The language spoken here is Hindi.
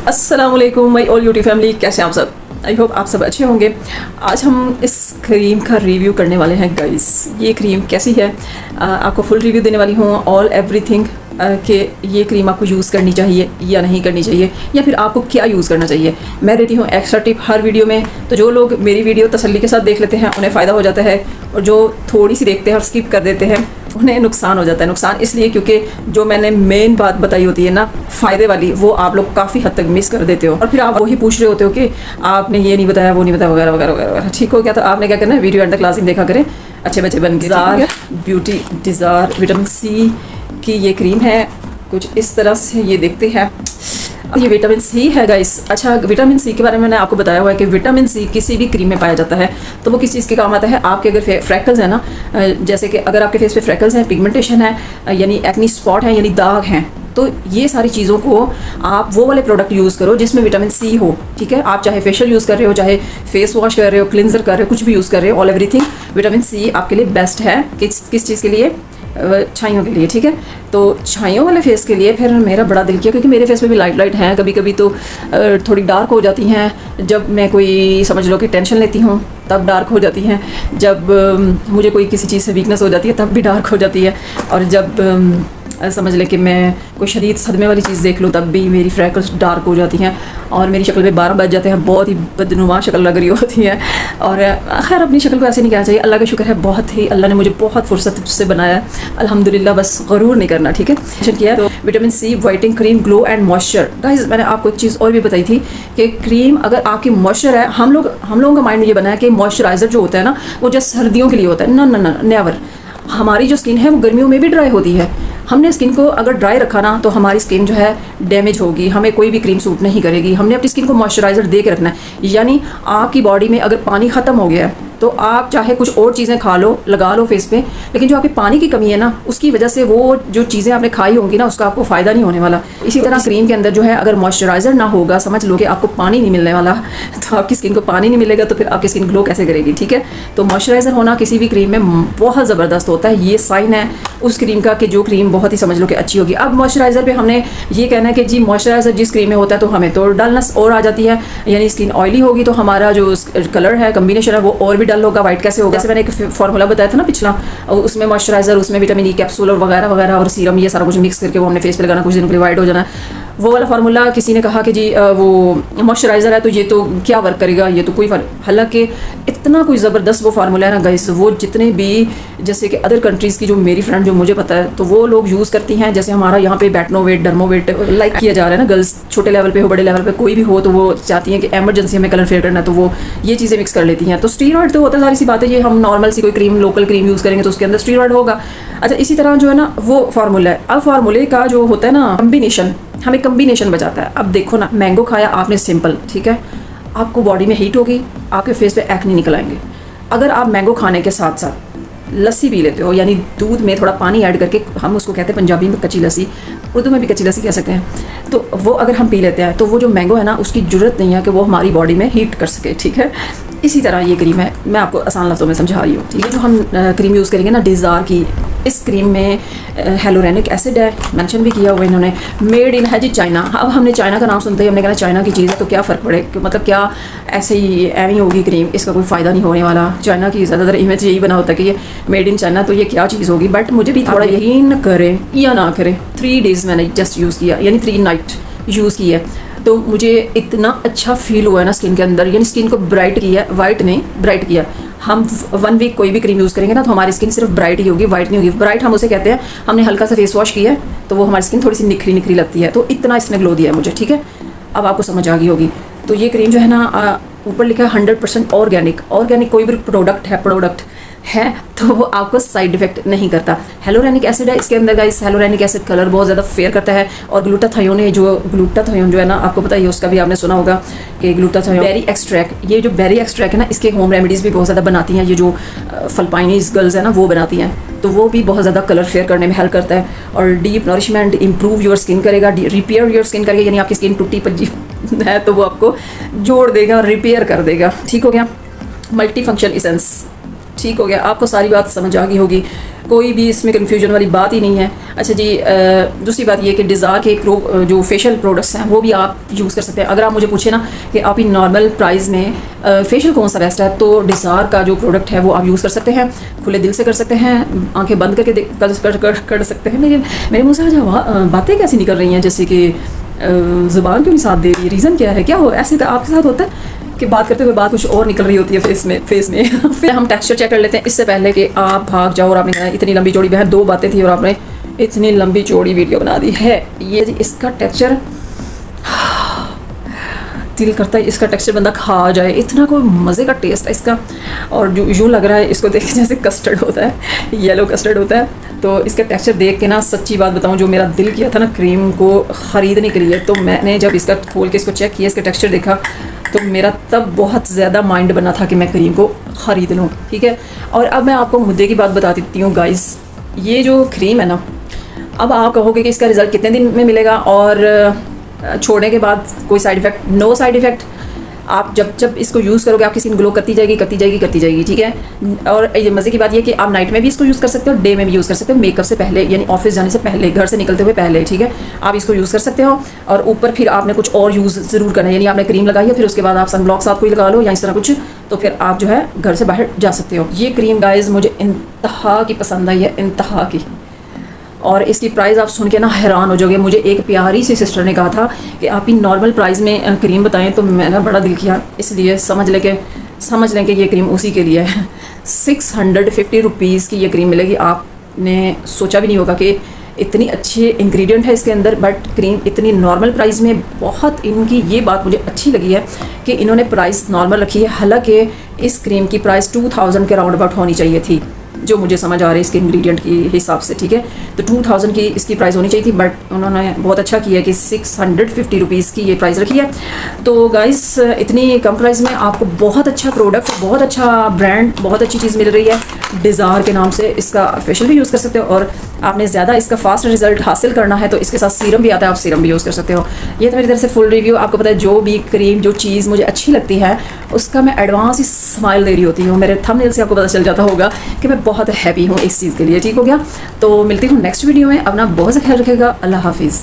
अस्सलाम वालेकुम माय ऑल यूट्यूब फैमिली, कैसे हैं आप सब। आई होप आप सब अच्छे होंगे। आज हम इस क्रीम का रिव्यू करने वाले हैं गाइस। ये क्रीम कैसी है आपको फुल रिव्यू देने वाली हूँ। ऑल एवरीथिंग कि ये क्रीम आपको यूज़ करनी चाहिए या नहीं करनी चाहिए, या फिर आपको क्या यूज़ करना चाहिए। मैं देती हूँ एक्स्ट्रा टिप हर वीडियो में, तो जो लोग मेरी वीडियो तसल्ली के साथ देख लेते हैं उन्हें फ़ायदा हो जाता है, और जो थोड़ी सी देखते हैं और स्किप कर देते हैं उन्हें नुकसान हो जाता है। नुकसान इसलिए क्योंकि जो मैंने मेन बात बताई होती है ना फ़ायदे वाली, वो आप लोग काफ़ी हद तक मिस कर देते हो, और फिर आप वही पूछ रहे होते हो कि आपने ये नहीं बताया, वो नहीं बताया, वगैरह वगैरह वगैरह। ठीक हो गया, तो आपने क्या करना है, वीडियो एंड तक लाज़िम देखा करें, अच्छे बच्चे बन के। ब्यूटी डिज़ार विटामिन सी की ये क्रीम है, कुछ इस तरह से ये देखते हैं। ये विटामिन सी है गाइस। अच्छा, विटामिन सी के बारे में मैंने आपको बताया हुआ है कि विटामिन सी किसी भी क्रीम में पाया जाता है, तो वो किस चीज़ के काम आता है। आपके अगर फ्रैकल्स हैं ना, जैसे कि अगर आपके फेस पे फ्रैकल्स हैं, पिगमेंटेशन है, यानी एक्नी स्पॉट है, यानी दाग हैं, तो ये सारी चीज़ों को आप वो वाले प्रोडक्ट यूज़ करो जिसमें विटामिन सी हो। ठीक है, आप चाहे फेशियल यूज़ कर रहे हो, चाहे फेस वॉश कर रहे हो, क्लिनजर कर रहे हो, कुछ भी यूज़ कर रहे हो, ऑल एवरीथिंग विटामिन सी आपके लिए बेस्ट है। किस चीज़ के लिए? छाइयों के लिए। ठीक है, तो छाइयों वाले फेस के लिए फिर मेरा बड़ा दिल किया, क्योंकि मेरे फेस में भी लाइट हैं, कभी कभी तो थोड़ी डार्क हो जाती हैं। जब मैं कोई समझ लो कि टेंशन लेती हूँ तब डार्क हो जाती हैं, जब मुझे कोई किसी चीज़ से वीकनेस हो जाती है तब भी डार्क हो जाती है, और जब समझ ले कि मैं कोई शदीद सदमे वाली चीज़ देख लूँ तब भी मेरी फ्रैकल्स डार्क हो जाती हैं, और मेरी शक्ल पे 12 बज जाते हैं, बहुत ही बदनुमा शक्ल लग रही होती है। और खैर, अपनी शक्ल को ऐसे नहीं कहना चाहिए। अल्लाह का शुक्र है, बहुत ही अल्लाह ने मुझे बहुत फुर्सत से बनाया है, अल्हम्दुलिल्लाह। बस गरूर नहीं करना, ठीक है। मेंशन किया तो vitamin C whitening cream glow and moisture. Guys, मैंने आपको एक चीज़ और भी बताई थी कि क्रीम अगर आपकी मॉइस्चर है, हम लोगों का माइंड ये बना है कि मॉइस्चराइज़र जो होता है ना, वो जस्ट सर्दियों के लिए होता है। ना ना ना, नेवर। हमारी जो स्किन है वो गर्मियों में भी ड्राई होती है। हमने स्किन को अगर ड्राई रखा ना, तो हमारी स्किन जो है डैमेज होगी, हमें कोई भी क्रीम सूट नहीं करेगी। हमने अपनी स्किन को मॉइस्चराइज़र दे के रखना है। यानी आपकी बॉडी में अगर पानी ख़त्म हो गया है तो आप चाहे कुछ और चीज़ें खा लो, लगा लो फेस पे, लेकिन जो आपकी पानी की कमी है ना, उसकी वजह से वो जो चीज़ें आपने खाई होंगी ना, उसका आपको फ़ायदा नहीं होने वाला। इसी तरह क्रीम के अंदर जो है, अगर मॉइस्चराइज़र ना होगा, समझ लो कि आपको पानी नहीं मिलने वाला, तो आपकी स्किन को पानी नहीं मिलेगा, तो फिर आपकी स्किन ग्लो कैसे करेगी। ठीक है, तो मॉइस्चराइज़र होना किसी भी क्रीम में बहुत ज़बरदस्त होता है। ये साइन है उस क्रीम का कि जो क्रीम बहुत ही समझ लो कि अच्छी होगी। अब मॉइस्चराइज़र पे हमने ये कहना है कि जी मॉइस्चराइज़र जिस क्रीम में होता है तो हमें तो डलनेस और आ जाती है, यानी स्किन ऑयली होगी तो हमारा जो कलर है, कम्बिनेशन है, वो और भी डल होगा, वाइट कैसे होगा। जैसे मैंने एक फार्मूला बताया था ना पिछला, उसमें मॉइस्चराइज़र, उसमें विटामिन ई कैप्सूल और वगैरह वगैरह और सीरम, ये सारा कुछ मिक्स करके वो हमने फेस पे लगाना, कुछ दिनों के लिए वाइट हो जाना। वो वाला फार्मूला किसी ने कहा कि जी वो मॉइस्चराइज़र है तो ये तो क्या वर्क करेगा, ये तो कोई हालांकि इतना कोई ज़बरदस्त वो फार्मूला है ना गाइस। वो जितने भी जैसे कि अदर कंट्रीज़ की जो मेरी फ्रेंड जो मुझे पता है, तो वो लोग यूज़ करती हैं। जैसे हमारा यहाँ पे बैटनोवेट, डर्मोवेट लाइक किया जा रहा है ना, गर्ल्स छोटे लेवल पे हो, बड़े लेवल पे कोई भी हो, तो वो चाहती हैं कि एमरजेंसी हमें कलर फेयर करना है, तो वो ये चीज़ें मिक्स कर लेती हैं। तो स्टीरॉइड तो होता है, सारी सी बात है। ये हम नॉर्मल सी कोई क्रीम, लोकल क्रीम यूज़ करेंगे तो उसके अंदर स्टीरॉइड होगा। अच्छा, इसी तरह जो है ना वो फार्मूला है। अब फार्मूले का जो होता है ना कम्बिनेशन, हमें कम्बिनेशन बचाता है। अब देखो ना, मैंगो खाया आपने सिंपल, ठीक है, आपको बॉडी में हीट होगी, आपके फेस पे एक्ने निकल आएंगे। अगर आप मैंगो खाने के साथ साथ लस्सी पी लेते हो, यानी दूध में थोड़ा पानी ऐड करके, हम उसको कहते हैं पंजाबी में कच्ची लस्सी, उर्दू में भी कच्ची लस्सी कह सकते हैं, तो वो अगर हम पी लेते हैं तो वो जो मैंगो है ना, उसकी ज़रूरत नहीं है कि वो हमारी बॉडी में हीट कर सके। ठीक है, इसी तरह ये क्रीम है, मैं आपको आसान लफ्ज़ों में समझा रही हूँ। ठीक है, जो हम क्रीम यूज़ करेंगे ना डिज़ार की, इस क्रीम में हेलोरेनिक एसिड है, मेंशन भी किया हुआ इन्होंने, मेड इन है जी चाइना। अब हमने चाइना का नाम सुनते ही हमने कहना चाइना की चीज़ है तो क्या फ़र्क पड़े, मतलब क्या ऐसे ही एवी होगी क्रीम, इसका कोई फ़ायदा नहीं होने वाला। चाइना की ज़्यादातर इमेज यही बना होता है कि ये मेड इन चाइना, तो ये क्या चीज़ होगी। बट मुझे भी थोड़ा यकीन करें या ना करें, 3 डेज़ मैंने जस्ट यूज़ किया, यानी 3 नाइट यूज़ की है, तो मुझे इतना अच्छा फील हुआ है ना स्किन के अंदर, यानी स्किन को ब्राइट किया, वाइट नहीं ब्राइट किया। हम 1 वीक कोई भी क्रीम यूज़ करेंगे ना, तो हमारी स्किन सिर्फ ब्राइट ही होगी, वाइट नहीं होगी। ब्राइट हम उसे कहते हैं, हमने हल्का सा फेस वॉश किया है तो वो हमारी स्किन थोड़ी सी निखरी निखरी लगती है, तो इतना इसने ग्लो दिया है मुझे। ठीक है, अब आपको समझ आ गई होगी। तो ये क्रीम जो है ना, ऊपर लिखा है 100% ऑर्गेनिक। ऑर्गेनिक कोई भी प्रोडक्ट है तो वो आपको साइड इफेक्ट नहीं करता। हेलोरेनिक एसिड है इसके अंदर गाइस। हेलोरेनिक एसिड कलर बहुत ज़्यादा फेयर करता है, और ग्लूटाथायोन है, जो ग्लूटाथायोन जो है ना, आपको पता ही है, उसका भी आपने सुना होगा कि ग्लूटाथायोन बेरी एक्सट्रैक्ट, ये जो बेरी एक्सट्रैक्ट है ना, इसके होम रेमेडीज़ भी बहुत ज़्यादा बनाती हैं। ये जो फिलिपाइनीज़ गर्ल्स है ना, वो बनाती हैं, तो वो भी बहुत ज़्यादा कलर फेयर करने में हेल्प करता है, और deep nourishment, improve your skin करेगा, रिपेयर योर स्किन करेगा, यानी आपकी स्किन टूटी पजी है तो वो आपको जोड़ देगा, रिपेयर कर देगा। ठीक हो गया। मल्टी फंक्शन इसेंस, ठीक हो गया, आपको सारी बात समझ आ गई होगी, कोई भी इसमें कन्फ्यूजन वाली बात ही नहीं है। अच्छा जी, दूसरी बात ये कि डिज़ार के जो फेशियल प्रोडक्ट्स हैं वो भी आप यूज़ कर सकते हैं। अगर आप मुझे पूछे ना कि आप ही नॉर्मल प्राइस में फेशियल कौन सा बेस्ट है, तो डिज़ार का जो प्रोडक्ट है वो आप यूज़ कर सकते हैं, खुले दिल से कर सकते हैं, आंखें बंद करके कर सकते हैं। मेरे मुँह से आज बातें कैसी निकल रही हैं जैसे कि ज़ुबान क्यों नहीं साथ दे रही, रीज़न क्या है, क्या हो ऐसे तो आपके साथ होता है कि बात करते हुए बात कुछ और निकल रही होती है फेस में फिर हम टेक्सचर चेक कर लेते हैं इससे पहले कि आप भाग जाओ और आपने कहा इतनी लंबी चौड़ी बहन 2 बातें थी और आपने इतनी लंबी चौड़ी वीडियो बना दी है। ये जी इसका टेक्सचर, दिल करता है इसका टेक्सचर बंदा खा जाए, इतना कोई मज़े का टेस्ट है इसका। और यूँ लग रहा है इसको देख जैसे कस्टर्ड होता है, येलो कस्टर्ड होता है। तो इसका टेक्सचर देख के ना सच्ची बात बताऊं, जो मेरा दिल किया था ना क्रीम को ख़रीदने के लिए, तो मैंने जब इसका खोल के इसको चेक किया, इसका टेक्सचर देखा, तो मेरा तब बहुत ज़्यादा माइंड बना था कि मैं क्रीम को ख़रीद लूँ। ठीक है, और अब मैं आपको मुद्दे की बात बता देती हूँ गाइस। ये जो क्रीम है ना, अब आप कहोगे कि इसका रिज़ल्ट कितने दिन में मिलेगा और छोड़ने के बाद कोई side effect, no side effect. आप जब इसको यूज़ करोगे आपकी स्किन ग्लो करती जाएगी, ठीक है। और ये मज़े की बात ये कि आप नाइट में भी इसको यूज़ कर सकते हो, डे में भी यूज़ कर सकते हो, मेकअप से पहले यानी ऑफिस जाने से पहले, घर से निकलते हुए पहले, ठीक है, आप इसको यूज़ कर सकते हो। और ऊपर फिर आपने कुछ और यूज़ ज़रूर करना है, यानी आपने क्रीम लगाई है, फिर उसके बाद आप सनब्लॉक साथ कोई लगा लो या इस तरह कुछ, तो फिर आप जो है घर से बाहर जा सकते हो। ये क्रीम गाइज़ मुझे इंतहा की पसंद आई है, इंतहा की। और इसकी प्राइस आप सुन के ना हैरान हो जाओगे। मुझे एक प्यारी सी सिस्टर ने कहा था कि आप ही नॉर्मल प्राइस में क्रीम बताएं, तो मैंने बड़ा दिल किया, इसलिए समझ लें कि ये क्रीम उसी के लिए है। 650 रुपीज़ की ये क्रीम मिलेगी। आपने सोचा भी नहीं होगा कि इतनी अच्छी इंग्रेडिएंट है इसके अंदर, बट क्रीम इतनी नॉर्मल प्राइस में, बहुत इनकी ये बात मुझे अच्छी लगी है कि इन्होंने प्राइस नॉर्मल रखी है। हालांकि इस क्रीम की प्राइस 2000 के राउंड अबाउट होनी चाहिए थी, जो मुझे समझ आ रही है इसके इंग्रेडिएंट के हिसाब से, ठीक है। तो 2000 की इसकी प्राइस होनी चाहिए थी, बट उन्होंने बहुत अच्छा किया कि 650 रुपीज़ की ये प्राइस रखी है। तो गाइस इतनी कम प्राइस में आपको बहुत अच्छा प्रोडक्ट, बहुत अच्छा ब्रांड, बहुत अच्छी चीज़ मिल रही है डिज़ार के नाम से। इसका फेशियल भी यूज़ कर सकते हो, और आपने ज़्यादा इसका फास्ट रिजल्ट हासिल करना है तो इसके साथ सीरम भी आता है, आप सीरम भी यूज़ कर सकते हो। ये तो मेरी तरफ से फुल रिव्यू। आपको पता है जो भी क्रीम, जो चीज़ मुझे अच्छी लगती है उसका मैं एडवांस ही स्माइल दे रही होती हूँ। मेरे थंबनेल से आपको पता चल जाता होगा कि मैं बहुत हैप्पी हूँ इस चीज़ के लिए। ठीक हो गया, तो मिलती हूँ नेक्स्ट वीडियो में। अपना बहुत सा ख्याल रखेगा। अल्लाह हाफिज़।